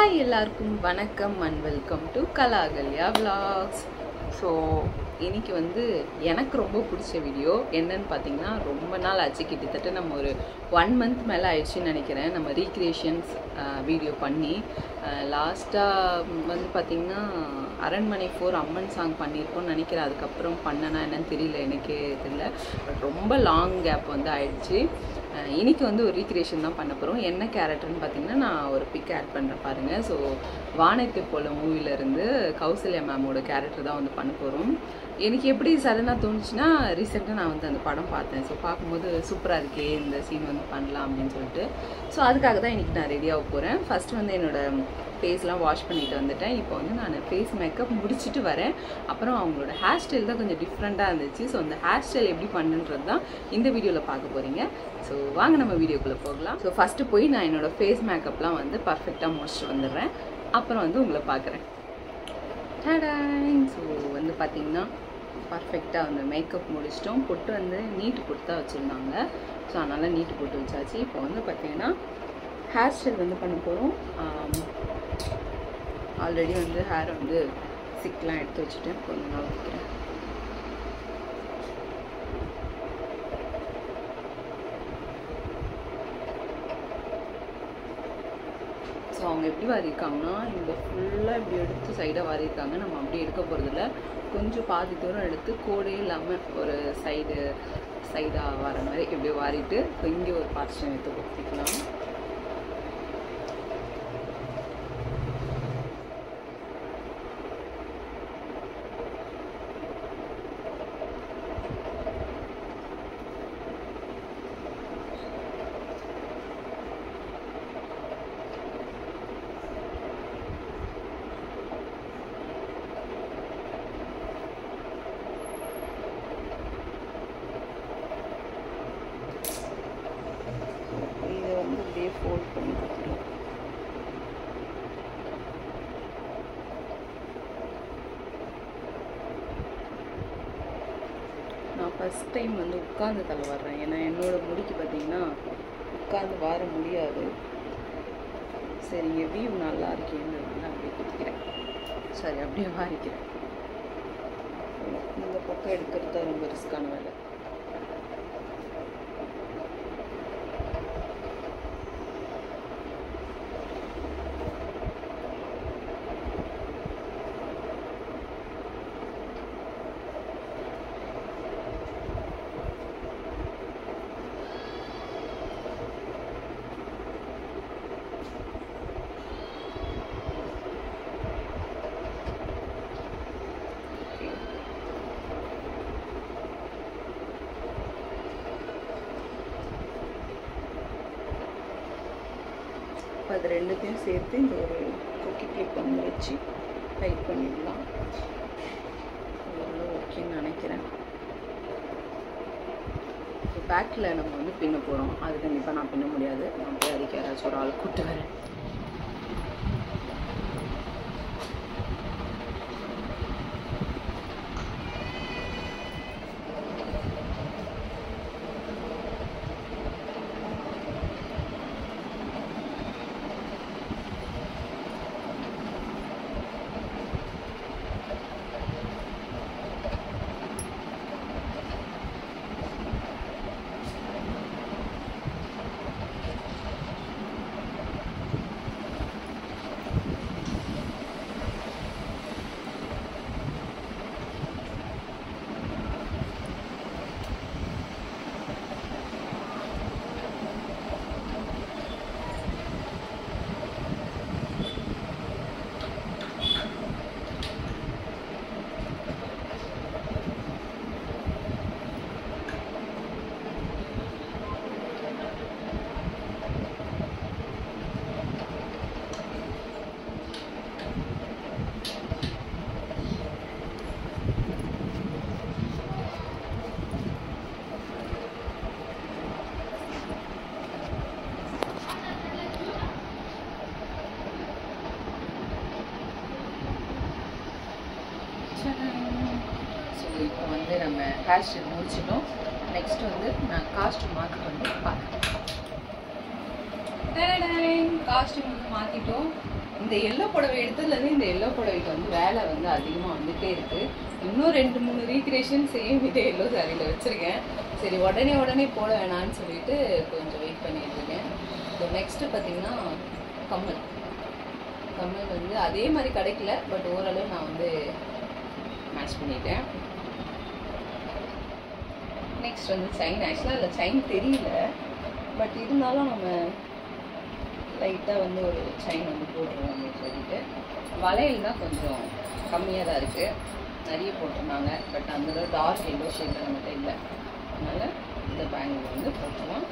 Hi எல்லாருக்கும் வணக்கம் and welcome to Kalakalya vlogs. So இன்னைக்கு வந்து எனக்கு ரொம்ப பிடிச்ச வீடியோ என்னன்னு பார்த்தீங்கன்னா, ரொம்ப நாள் ஆச்சு, கிட்டத்தட்ட நம்ம ஒரு 1 month மேலே ஆயிடுச்சுன்னு நினைக்கிறேன் நம்ம ரீக்ரியேஷன்ஸ் வீடியோ பண்ணி. லாஸ்ட்டாக வந்து பார்த்திங்கன்னா அரண்மனை 4 அம்மன் சாங் பண்ணியிருக்கோன்னு நினைக்கிறேன். அதுக்கப்புறம் பண்ணனா என்னன்னு தெரியல, எனக்கே தெரியல. பட் ரொம்ப லாங் கேப் வந்து ஆயிடுச்சு. இன்றைக்கி வந்து ஒரு ரீக்ரியேஷன் தான் பண்ண போகிறோம். என்ன கேரக்டர்னு பார்த்தீங்கன்னா, நான் ஒரு பிக் ஆட் பண்ணுறேன் பாருங்கள். ஸோ வானத்தை போல மூவிலேருந்து கௌசல்யா மேமோட கேரக்டர் தான் வந்து பண்ண போகிறோம். எனக்கு எப்படி சடனாக தோணுச்சுன்னா, ரீசெண்டாக நான் வந்து அந்த படம் பார்த்தேன். ஸோ பார்க்கும்போது சூப்பராக இருக்கே, இந்த சீன் வந்து பண்ணலாம் அப்படின்னு சொல்லிட்டு. ஸோ அதுக்காக தான் இன்றைக்கி நான் ரெடியாக போகிறேன். ஃபஸ்ட்டு வந்து என்னோடய ஃபேஸ்லாம் வாஷ் பண்ணிட்டு வந்துட்டேன். இப்போ வந்து நான் ஃபேஸ் மேக்கப் முடிச்சுட்டு வரேன். அப்புறம் அவங்களோட ஹேர் ஸ்டைல் தான் கொஞ்சம் டிஃப்ரெண்ட்டாக இருந்துச்சு. ஸோ அந்த ஹேர் ஸ்டைல் எப்படி பண்ணுன்றது தான் இந்த வீடியோவில் பார்க்க போகிறீங்க. ஸோ வாங்க நம்ம வீடியோக்குள்ளே போகலாம். ஸோ ஃபஸ்ட்டு போய் நான் என்னோடய ஃபேஸ் மேக்கப்லாம் வந்து பர்ஃபெக்டாக முடிச்சுட்டு வந்துடுறேன். அப்புறம் வந்து உங்களை பார்க்குறேன். ஸோ வந்து பார்த்திங்கன்னா பர்ஃபெக்டாக வந்து மேக்கப் முடிச்சிட்டோம். பொட்டு வந்து நீட்டு பொட்டு தான் வச்சுருந்தாங்க. ஸோ அதனால் நீட்டு பொட்டு வச்சாச்சு. இப்போ வந்து பார்த்திங்கன்னா ஹேர் ஸ்டைல் வந்து பண்ண போகிறோம். ஆல்ரெடி வந்து ஹேரை வந்து சிக்லாம் எடுத்து வச்சுட்டேன். கொஞ்சம் நாள் வைக்கிறேன். ஸோ அவங்க எப்படி வாரியிருக்காங்கன்னா, இந்த ஃபுல்லாக இப்படி எடுத்து சைடாக வாரியிருக்காங்க. நம்ம அப்படி எடுக்க போகிறதில்ல, கொஞ்சம் பாதி தூரம் எடுத்து கோடே இல்லாமல் ஒரு சைடாக வர மாதிரி இப்படி வாரிட்டு இப்போ இங்கே ஒரு பார்ஷன் எடுத்து கொடுத்துக்கலாம். அப்படியே ஃபோல்ட் பண்ணி கொடுத்துருவோம். நான் ஃபஸ்ட் டைம் வந்து உட்காந்து தலை வர்றேன். ஏன்னா என்னோடய முடிக்கு பார்த்திங்கன்னா உட்காந்து வர முடியாது. சரி, இங்கே வியூ நல்லா இருக்கேன்னு அப்படியே குத்திக்கிறேன். சரி, அப்படியே வாரிக்கிறேன். இந்த பக்கம் எடுக்கிறது தான் ரொம்ப ரிஸ்க்கான வேலை. அது ரெண்டுத்தையும் சேர்த்து இந்த ஒரு குக்கி கிளிப் வந்து வச்சு டைட் பண்ணிடலாம். அதெல்லாம் ஓகேன்னு நினைக்கிறேன். பேக்கில் நம்ம வந்து பின்ன போகிறோம். அது கண்டிப்பாக நான் பின்ன முடியாது. நான் போய் அதுக்கு யாராச்சும் ஒரு ஆள் கூப்பிட்டு வரேன். இப்போ வந்து நம்ம ஹேர் ஸ்டைல் முடிச்சிட்டோம். நெக்ஸ்ட் வந்து நான் காஸ்ட்யூம் மாற்றி வந்து பார்க்குறேன். காஸ்ட்யூம் வந்து மாற்றிட்டோம். இந்த எல்லோ புடவை எடுத்ததுலேருந்து இந்த எல்லோ புடவைக்கு வந்து வேலை வந்து அதிகமாக வந்துகிட்டே இருக்குது. இன்னும் 2-3 ரீக்ரியேஷன் சேம் இதே எல்லோ சாரியில் வச்சுருக்கேன். சரி உடனே போட வேணான்னு சொல்லிட்டு கொஞ்சம் வெயிட் பண்ணிட்டு இருக்கேன். ஸோ நெக்ஸ்ட்டு பார்த்தீங்கன்னா கம்மல் வந்து அதே மாதிரி கிடைக்கல, பட் ஓரளவு நான் வந்து மேட்ச் பண்ணிட்டேன். நெக்ஸ்ட் வந்து செயின். ஆக்சுவலாக அதில் செயின் தெரியல, பட் இருந்தாலும் நம்ம லைட்டாக வந்து ஒரு செயின் வந்து போட்டுருவோம் அப்படின்னு சொல்லிட்டு. வளையல் தான் கொஞ்சம் கம்மியாக தான் இருக்குது, நிறைய போட்டிருந்தாங்க. பட் அந்த டார்க் எல்லோ ஷேடில் நம்மகிட்ட இல்லை, அதனால் இந்த பேங்கிள் வந்து போட்டுருவோம்.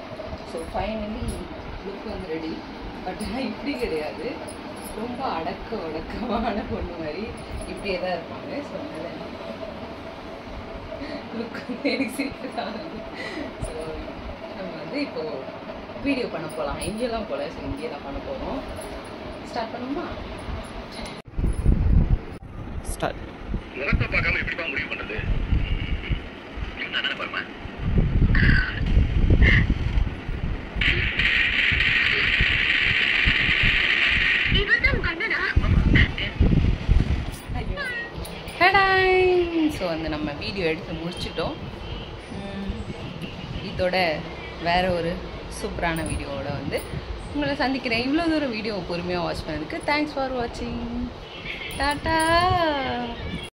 ஸோ ஃபைனலி லுக் வந்து ரெடி. பட் ஆனால் இப்படி கிடையாது, ரொம்ப அடக்கமான பொண்ணு மாதிரி இப்படியே தான் இருப்பாங்க. ஸோ அதனால் லுக் வந்து எனக்கு சிரிப்பு தான். ஸோ நம்ம வந்து இப்போது வீடியோ பண்ண போகலாம். எங்கேயெல்லாம் போகல, ஸோ இங்கேயெல்லாம் பண்ண போகிறோம். ஸ்டார்ட் பண்ணுமா? ஸ்டார்ட். முகத்தை பார்க்காம எப்படிப்பா முடிவு பண்ணுறது? பாருமா ஸோ வந்து நம்ம வீடியோ எடுத்து முடிச்சிட்டோம். இதோட வேற ஒரு சூப்பரான வீடியோவோட வந்து உங்களை சந்திக்கிறேன். இவ்வளோ தூரம் வீடியோ பொறுமையாக வாட்ச் பண்ணதுக்கு தேங்க்ஸ் ஃபார் வாட்சிங். டாட்டா.